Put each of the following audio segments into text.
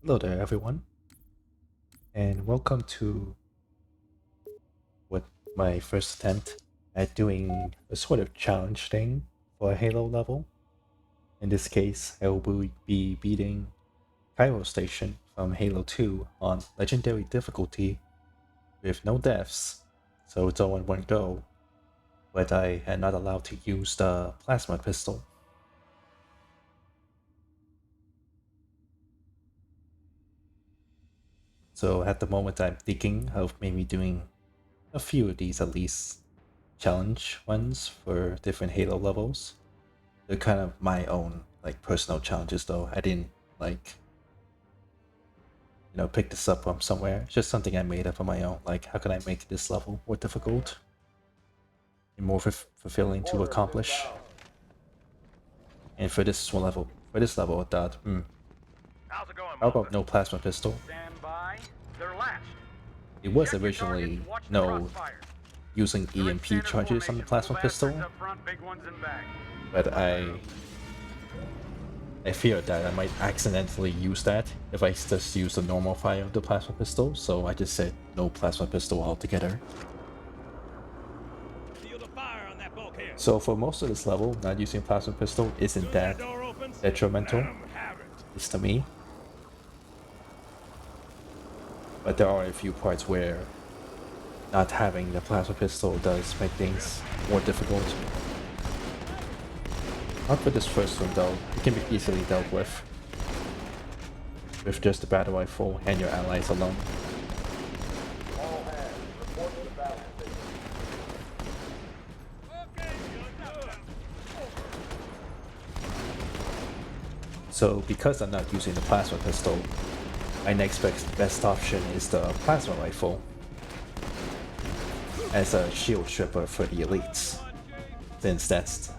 Hello there, everyone, and welcome to what my first attempt at doing a sort of challenge thing for a Halo level. In this case, I will be beating Cairo Station from Halo 2 on Legendary difficulty with no deaths, so it's all in one go, but I am not allowed to use the plasma pistol. So at the moment, I'm thinking of maybe doing a few of these at least challenge ones for different Halo levels. They're kind of my own like personal challenges though. I didn't like pick this up from somewhere. It's just something I made up on my own. Like how can I make this level more difficult and more fulfilling to accomplish? And for this level, I thought, How's it going, how about Walker? no plasma pistol? Stand by. They're latched. It was Check your targets, originally watch the no crossfire. using They're in EMP standard charges on the formation, little plasma bastards pistol, up front, big ones in back. but I feared that I might accidentally use that if I just use the normal fire of the plasma pistol, so I just said no plasma pistol altogether. Feel the fire on that bulkhead. So for most of this level, not using plasma pistol isn't that Door opens. detrimental, Let 'em have it. at least to me. But there are a few parts where not having the plasma pistol does make things more difficult. Not for this first one though, it can be easily dealt with just the battle rifle and your allies alone. All hands, report to the battle station. Okay, you're done. So because I'm not using the plasma pistol, my next best option is the plasma rifle as a shield stripper for the elites, since that's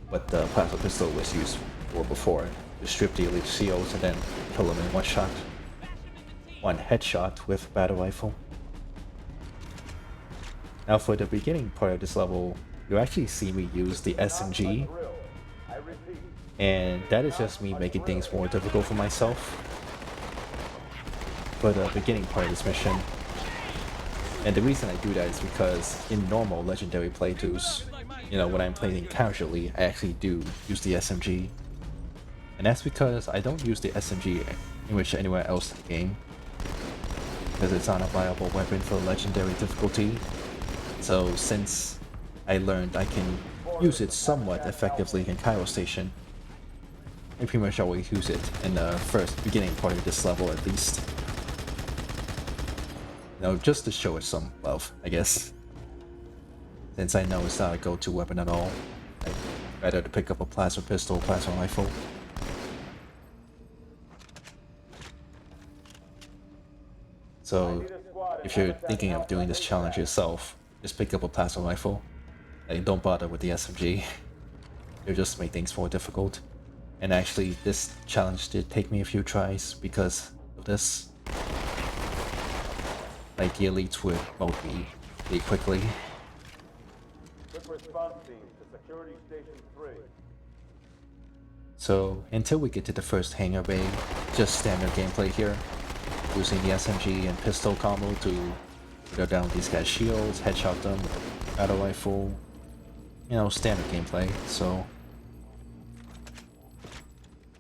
what the plasma pistol was used for before, to strip the elite shields and then kill them in one shot. One headshot with battle rifle. Now for the beginning part of this level, you actually see me use the SMG, Drill. I repeat. and that is just me making things more difficult for myself. For the beginning part of this mission. And the reason I do that is because in normal legendary playthroughs, when I'm playing casually, I actually do use the SMG. And that's because I don't use the SMG in which anywhere else in the game, because it's not a viable weapon for legendary difficulty. So since I learned I can use it somewhat effectively in Cairo Station, I pretty much always use it in the first beginning part of this level at least. Just to show it some love, I guess. Since I know it's not a go-to weapon at all, I'd rather to pick up a plasma pistol, plasma rifle. So, if you're thinking of doing this challenge yourself, just pick up a plasma rifle. Like, don't bother with the SMG. It'll just make things more difficult. And actually, this challenge did take me a few tries because of this. Like, the elites would mold me pretty quickly. Quick response team to Security Station 3. So, until we get to the first hangar bay, just standard gameplay here. Using the SMG and pistol combo to go down these guys' shields, headshot them with the battle rifle. Standard gameplay, so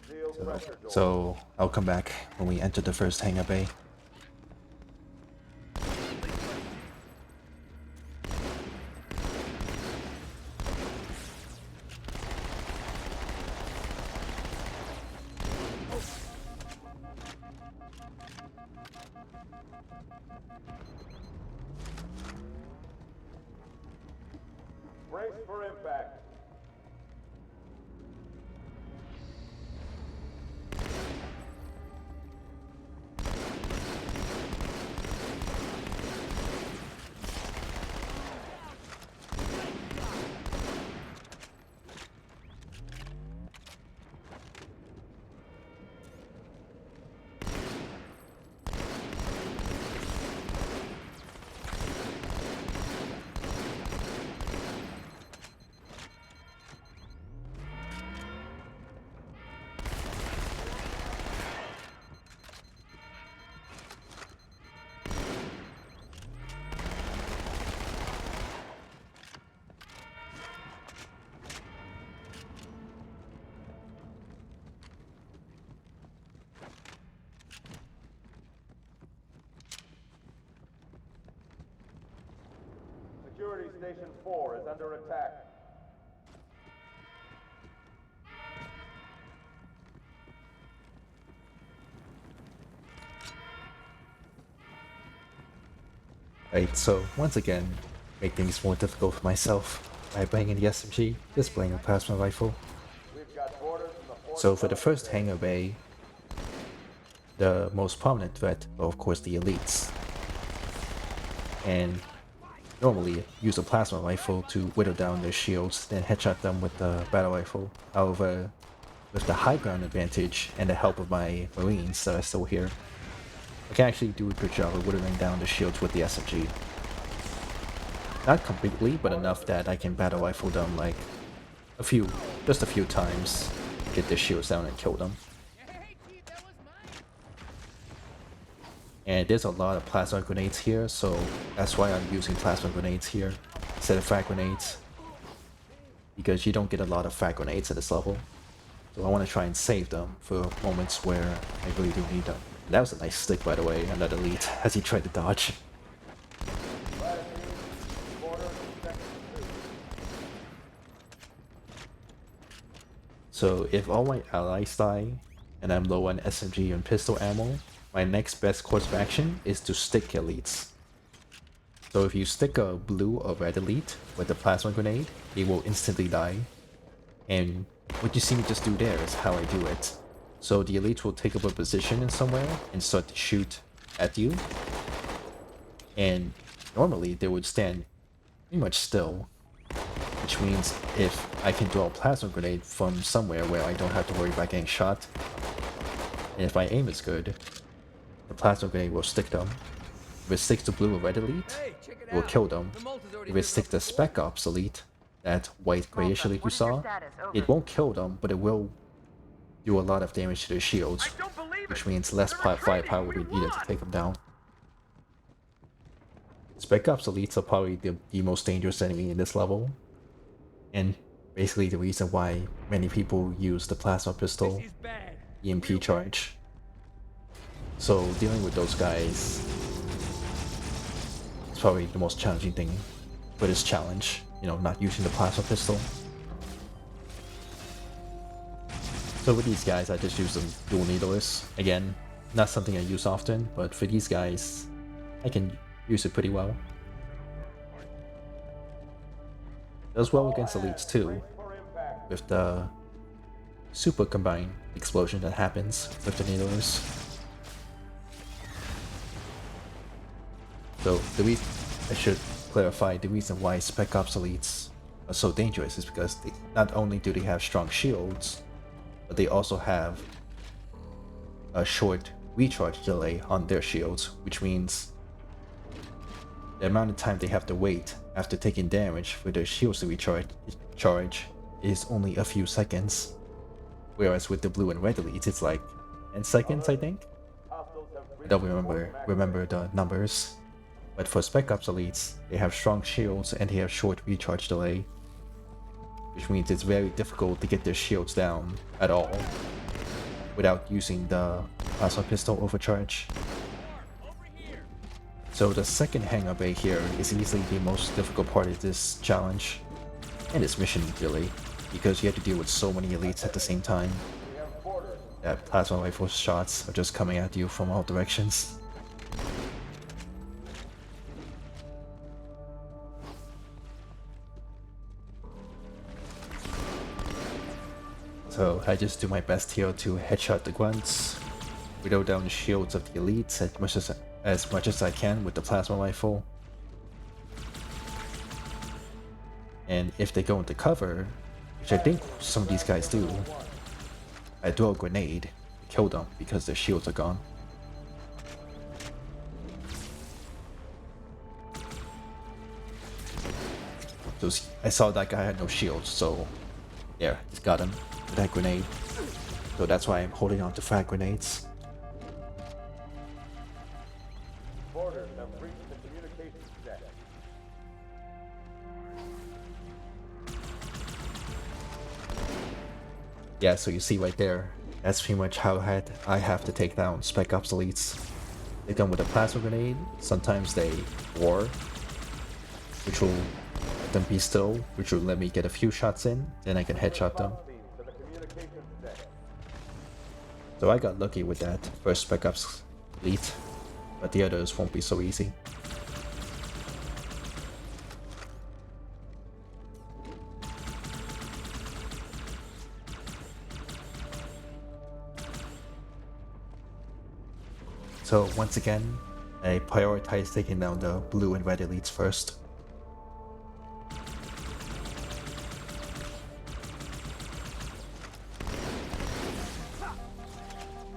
Seal pressure door. So I'll come back when we enter the first hangar bay. Brace for impact. Station 4 is under attack. Right, so once again, make things more difficult for myself by playing the SMG, just playing a plasma rifle. We've got orders from the fourth So for the first hangar bay, the most prominent threat are of course the elites. And normally use a plasma rifle to whittle down their shields, then headshot them with the battle rifle. However, with the high ground advantage and the help of my marines that are still here, I can actually do a good job of whittling down the shields with the SMG. Not completely, but enough that I can battle rifle them like just a few times, get their shields down and kill them. And there's a lot of plasma grenades here, so that's why I'm using plasma grenades here instead of frag grenades. Because you don't get a lot of frag grenades at this level. So I want to try and save them for moments where I really do need them. And that was a nice stick, by the way, on that elite as he tried to dodge. So if all my allies die, and I'm low on SMG and pistol ammo, my next best course of action is to stick elites. So if you stick a blue or red elite with a plasma grenade, it will instantly die. And what you see me just do there is how I do it. So the elites will take up a position in somewhere and start to shoot at you. And normally they would stand pretty much still, which means if I can throw a plasma grenade from somewhere where I don't have to worry about getting shot, and if my aim is good, the plasma grenade will stick them. If it sticks to blue or red elite, it will kill them. If it sticks to Spec Ops elite, that white grayish elite you saw, it won't kill them, but it will do a lot of damage to their shields, which means less firepower will be needed to take them down. Spec Ops elites are probably the most dangerous enemy in this level, and basically the reason why many people use the plasma pistol EMP charge. So dealing with those guys is probably the most challenging thing for this challenge, you know, not using the plasma pistol. So with these guys I just use them dual needlers. Again, not something I use often, but for these guys I can use it pretty well. Does well against elites too, with the super combined explosion that happens with the needlers. So I should clarify the reason why Spec Ops elites are so dangerous is because not only do they have strong shields, but they also have a short recharge delay on their shields, which means the amount of time they have to wait after taking damage for their shields to recharge is only a few seconds. Whereas with the blue and red elites, it's like 10 seconds, I think? I don't remember the numbers. But for Spec Ops elites, they have strong shields and they have short recharge delay, which means it's very difficult to get their shields down at all without using the plasma pistol overcharge. So the second hangar bay here is easily the most difficult part of this challenge, and this mission really, because you have to deal with so many elites at the same time that plasma rifle shots are just coming at you from all directions. So I just do my best here to headshot the grunts, whittle down the shields of the elites as much as I can with the plasma rifle. And if they go into cover, which I think some of these guys do, I throw a grenade to kill them because their shields are gone. So I saw that guy had no shields, so there, just got him with that grenade. So that's why I'm holding on to frag grenades. Borders have reached the communications deck. Yeah, so you see right there, that's pretty much how I have to take down Spec Ops elites. They come with a plasma grenade, sometimes they war, which will let them be still, which will let me get a few shots in, then I can headshot them. Response team to the communications deck. So I got lucky with that first Spec Ops elite, but the others won't be so easy. So once again, I prioritize taking down the blue and red elites first.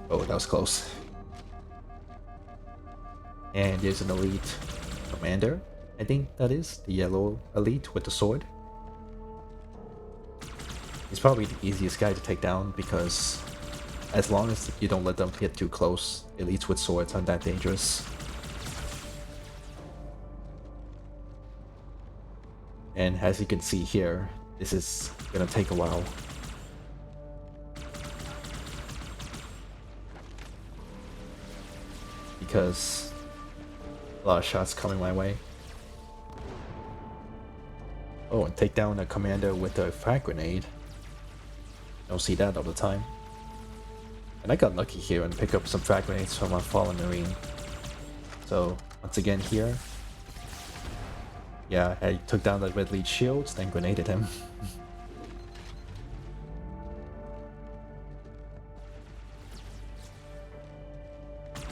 Oh, that was close. And there's an elite commander, I think that is, the yellow elite with the sword. He's probably the easiest guy to take down because as long as you don't let them get too close, elites with swords aren't that dangerous. And as you can see here, this is gonna take a while. Because a lot of shots coming my way. Oh, and take down a commander with a frag grenade. Don't see that all the time. And I got lucky here and picked up some frag grenades from a fallen marine. So once again here, yeah, I took down that red lead shield, then grenaded him.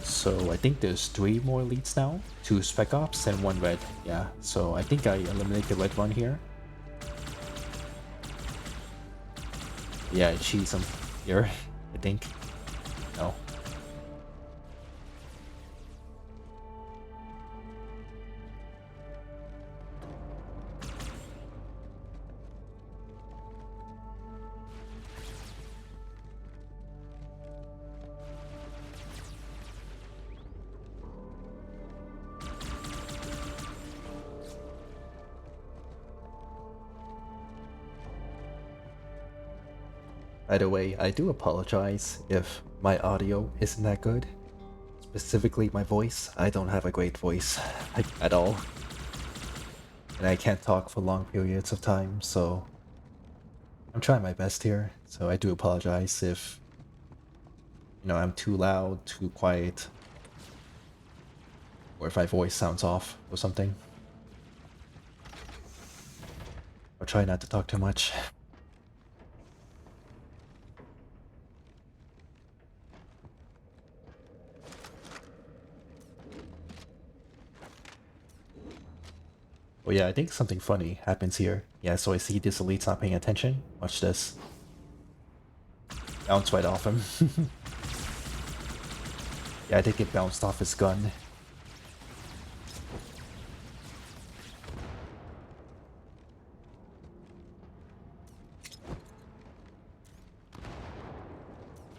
So I think there's 3 more elites now, 2 Spec Ops and 1 red. Yeah, so I think I eliminate the red one here. Yeah, I cheese him here, I think. No. By the way, I do apologize if my audio isn't that good. Specifically my voice. I don't have a great voice, like, at all. And I can't talk for long periods of time, so I'm trying my best here. So I do apologize if, you know, I'm too loud, too quiet, or if my voice sounds off or something. I'll try not to talk too much. Oh yeah, I think something funny happens here. Yeah, so I see this elite's not paying attention. Watch this. Bounce right off him. Yeah, I think it bounced off his gun.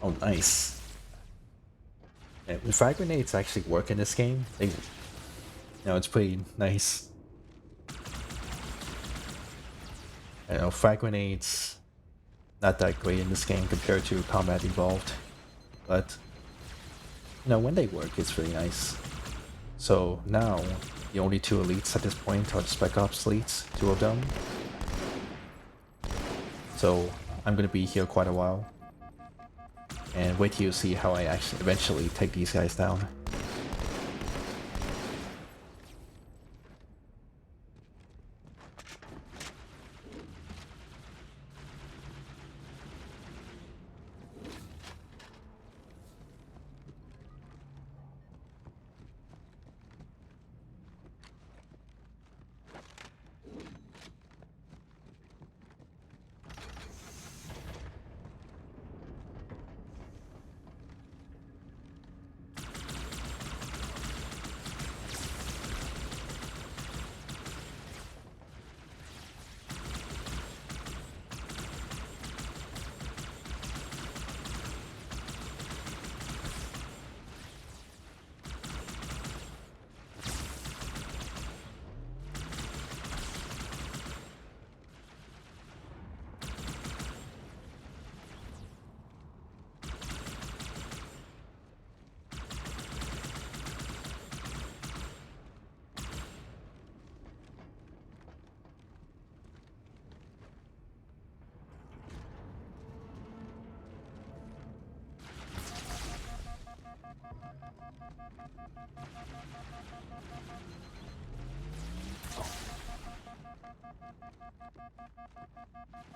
Oh, nice. Yeah, when frag grenades actually work in this game, they, you know, it's pretty nice. I know, frag grenades, not that great in this game compared to Combat Evolved, but, you know, when they work, it's really nice. So now, the only 2 elites at this point are the Spec Ops elites, 2 of them. So I'm gonna be here quite a while. And wait till you see how I actually eventually take these guys down.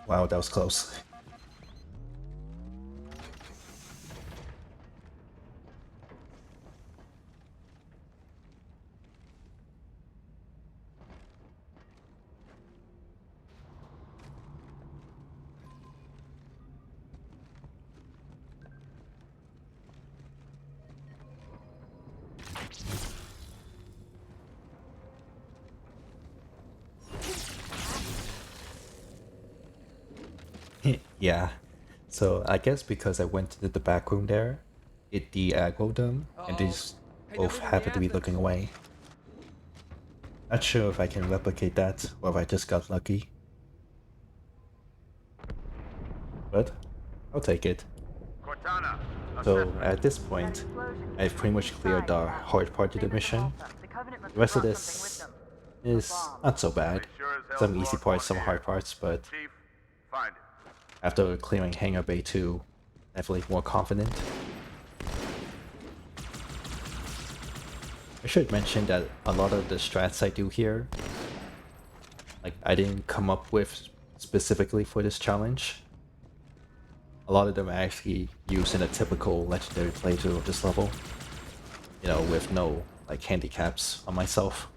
Wow, that was close. Yeah, so I guess because I went to the back room there, it de-aggroed them, and they just both happened to be looking away. Not sure if I can replicate that, or if I just got lucky. But I'll take it. Cortana, So assessment. at this point, I've pretty much cleared the hard part of the mission. The rest of this is not so bad. Sure as hell Some easy brought parts, one some here. hard parts, but Chief, find it. after clearing Hangar Bay 2, definitely more confident. I should mention that a lot of the strats I do here, like I didn't come up with specifically for this challenge. A lot of them are actually used in a typical legendary playthrough of this level. You know, with no like handicaps on myself.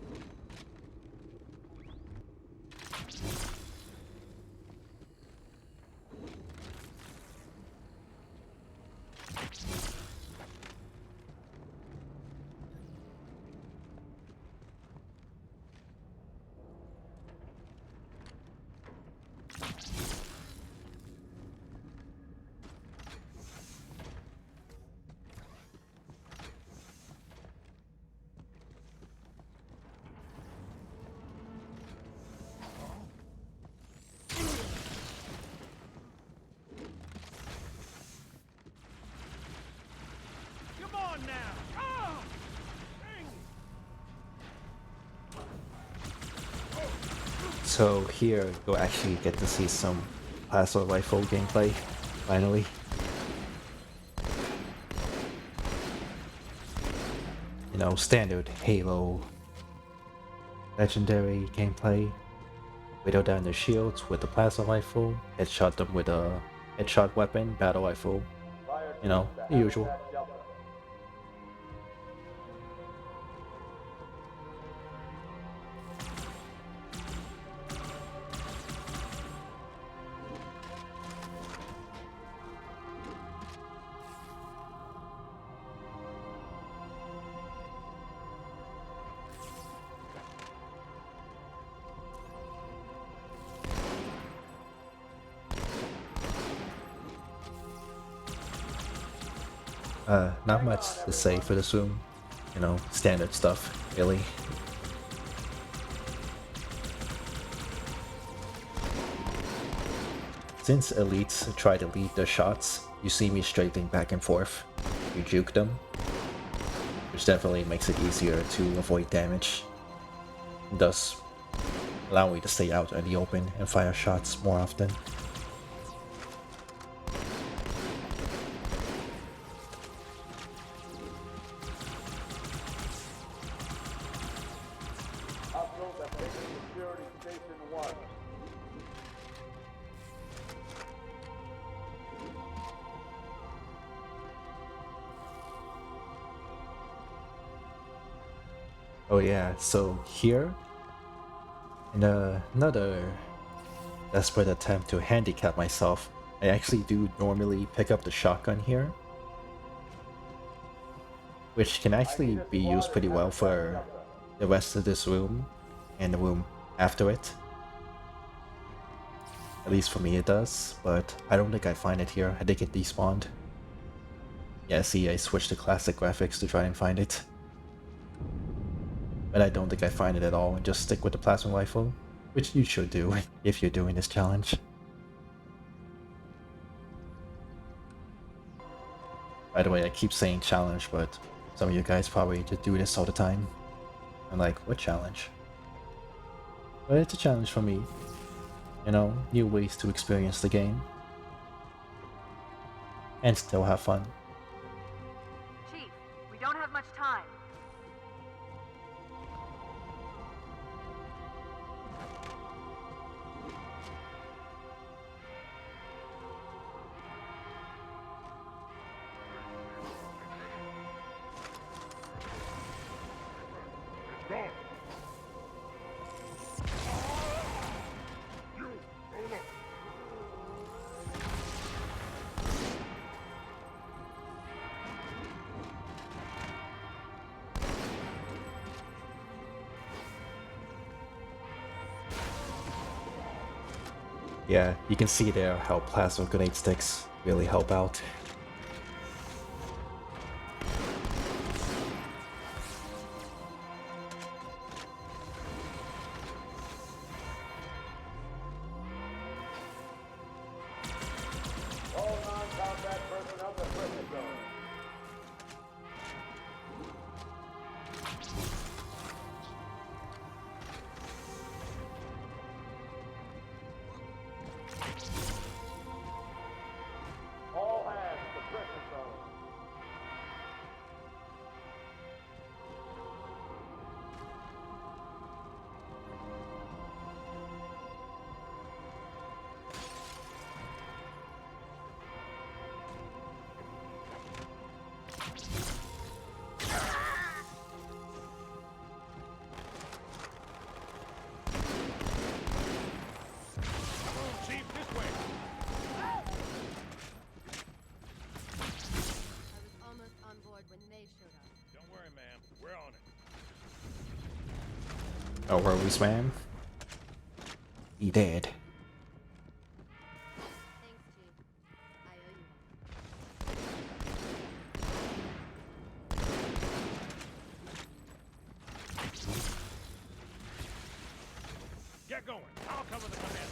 Come on now! Oh! Dang. So here you'll actually get to see some plasma rifle gameplay, finally. You know, standard Halo legendary gameplay. Whittle down their shields with the plasma rifle, headshot them with a headshot weapon, battle rifle. Fire You know, team the to usual. Habitat Delta. Not much to say for this room. You know, standard stuff, really. Since elites try to lead their shots, you see me strafing back and forth. You juke them, which definitely makes it easier to avoid damage, and thus allow me to stay out in the open and fire shots more often. Hostiles have taken Security Station 1. Oh yeah, so here, in another desperate attempt to handicap myself, I actually do normally pick up the shotgun here, which can actually be used pretty well for the rest of this room and the room after it. At least for me it does, but I don't think I find it here. I think it despawned. Yeah, see, I switched to classic graphics to try and find it. But I don't think I find it at all and just stick with the plasma rifle, which you should do if you're doing this challenge. By the way, I keep saying challenge, but some of you guys probably just do this all the time. I'm like, what challenge? But it's a challenge for me. You know, new ways to experience the game. And still have fun. Chief, we don't have much time. Yeah, you can see there how plasma grenade sticks really help out. All non-combat personnel to friendly zone. All hands to pressure zone. Come on, Chief, this way. I was almost on board when they showed up. Don't worry, ma'am. We're on it. Oh, where we swam? He did. Thanks, Chief. I owe you Get going. I'll cover the command.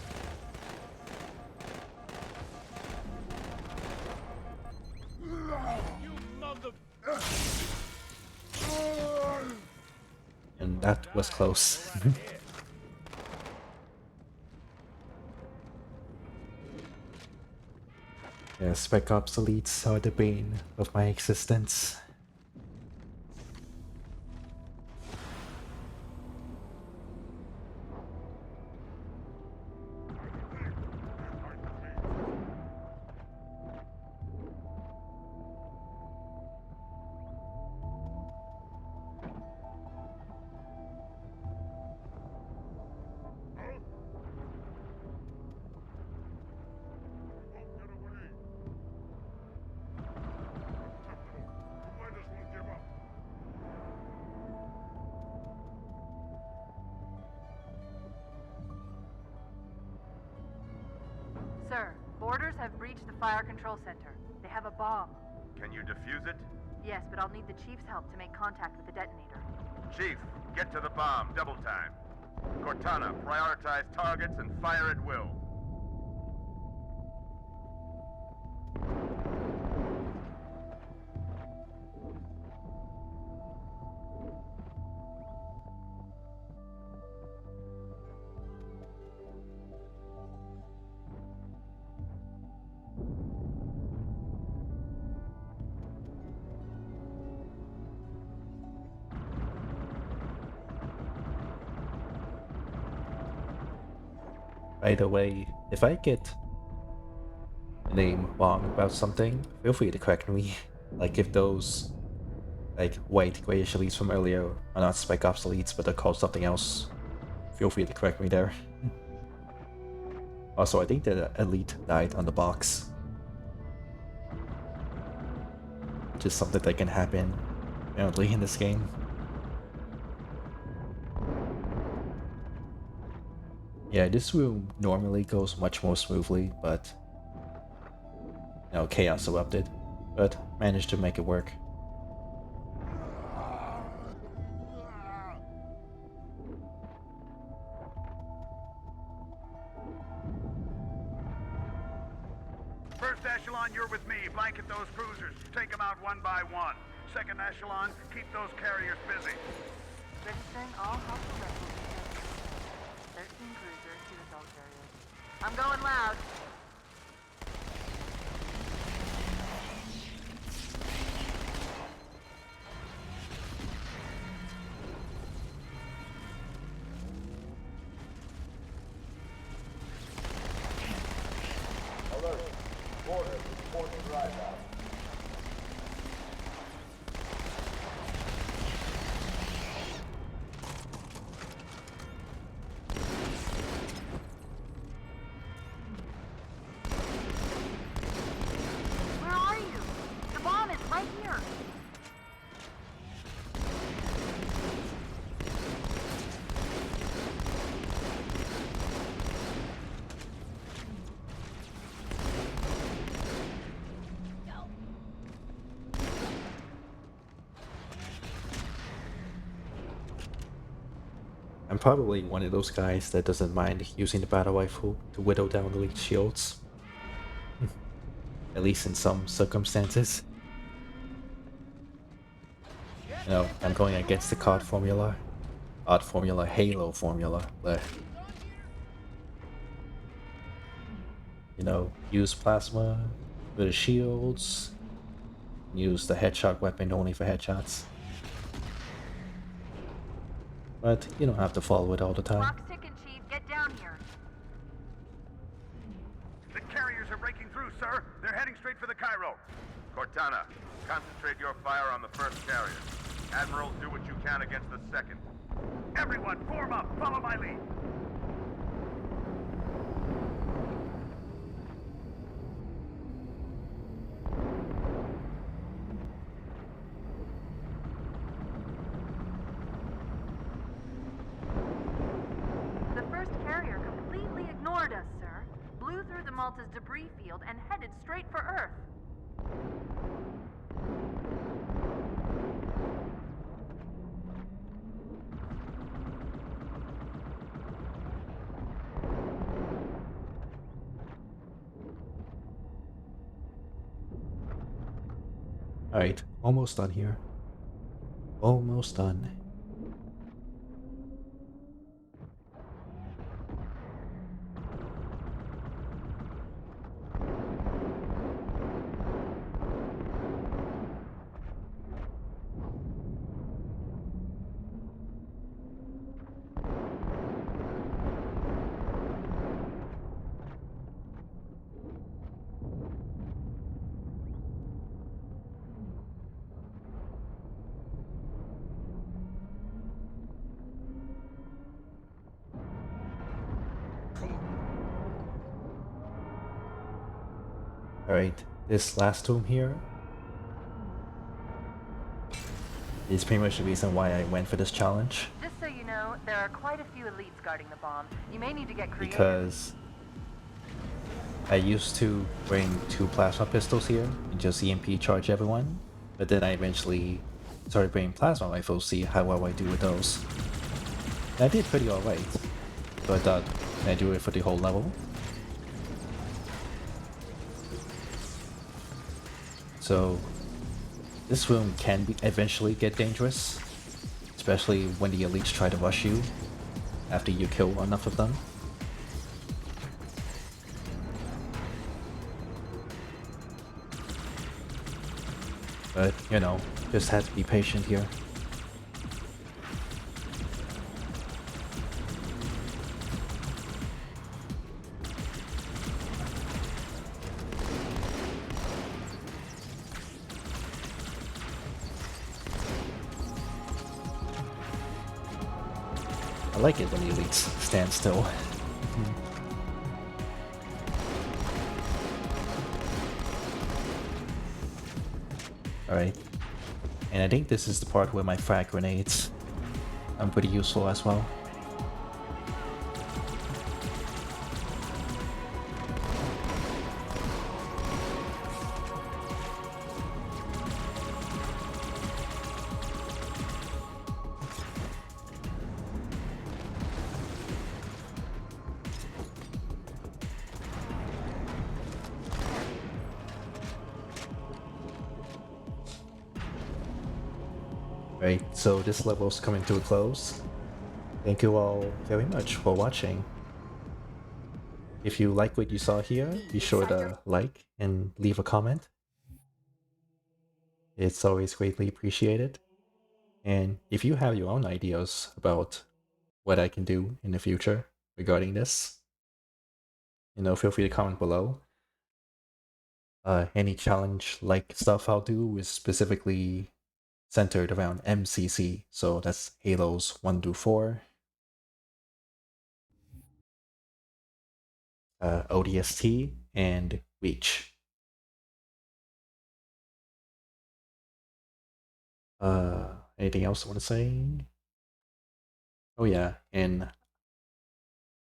You mother... And that was close. Right ahead. Yeah, Spec Ops Elites are the bane of my existence. Sir, boarders have breached the fire control center. They have a bomb. Can you defuse it? Yes, but I'll need the Chief's help to make contact with the detonator. Chief, get to the bomb, double time. Cortana, prioritize targets and fire at will. By the way, if I get a name wrong about something, feel free to correct me. Like if those like white grayish elites from earlier are not Spec Ops elites but are called something else, feel free to correct me there. Also, I think that elite died on the box. Which is something that can happen apparently in this game. Yeah, this room normally goes much more smoothly, but you know, chaos erupted, but managed to make it work. First echelon, you're with me. Blanket those cruisers. Take them out one by one. Second echelon, keep those carriers busy. Registering all hostile vessels. 13 cruisers, 2 assault carriers. I'm going loud. Alert. Border. Port drive out. probably one of those guys that doesn't mind using the battle rifle to whittle down elite shields. At least in some circumstances. You know, I'm going against the COD formula. COD formula, Halo formula. You know, use plasma for the shields. Use the headshot weapon only for headshots. But you don't have to follow it all the time. Clock's ticking, Chief. Get down here. The carriers are breaking through, sir. They're heading straight for the Cairo. Cortana, concentrate your fire on the first carrier. Admiral, do what you can against the second. Everyone, form up. Follow my lead. The first carrier completely ignored us, sir. Blew through the Malta's debris field and headed straight for Earth. Alright, almost done here. Almost done. Alright, this last tomb here is pretty much the reason why I went for this challenge. Just so you know, there are quite a few elites guarding the bomb. You may need to get creative. Because I used to bring 2 plasma pistols here and just EMP charge everyone, but then I eventually started bringing plasma rifles to see how well I do with those. And I did pretty alright, so I thought, can I do it for the whole level? So this room can eventually get dangerous, especially when the elites try to rush you after you kill enough of them. But, you know, just have to be patient here. I like it when the elites stand still. Alright. And I think this is the part where my frag grenades are pretty useful as well. Right, so this level's coming to a close. Thank you all very much for watching. If you like what you saw here, be sure to like and leave a comment. It's always greatly appreciated. And if you have your own ideas about what I can do in the future regarding this, you know, feel free to comment below. Any challenge-like stuff I'll do is specifically centered around MCC, so that's Halos 1 through 4, ODST, and Reach. Anything else I want to say? Oh yeah, and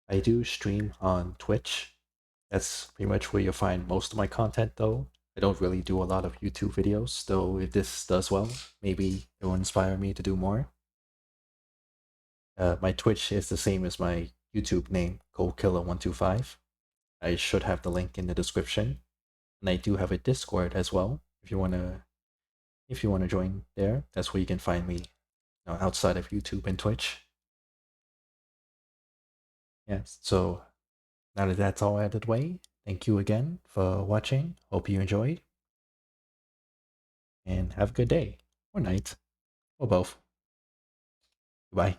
I do stream on Twitch. That's pretty much where you'll find most of my content though. I don't really do a lot of YouTube videos, though if this does well, maybe it will inspire me to do more. My Twitch is the same as my YouTube name, GoldKiller125. I should have the link in the description. And I do have a Discord as well. If you wanna join there, that's where you can find me, outside of YouTube and Twitch. Yes, so now that that's all out of the way, thank you again for watching. Hope you enjoyed. And have a good day, or night, or both. Goodbye.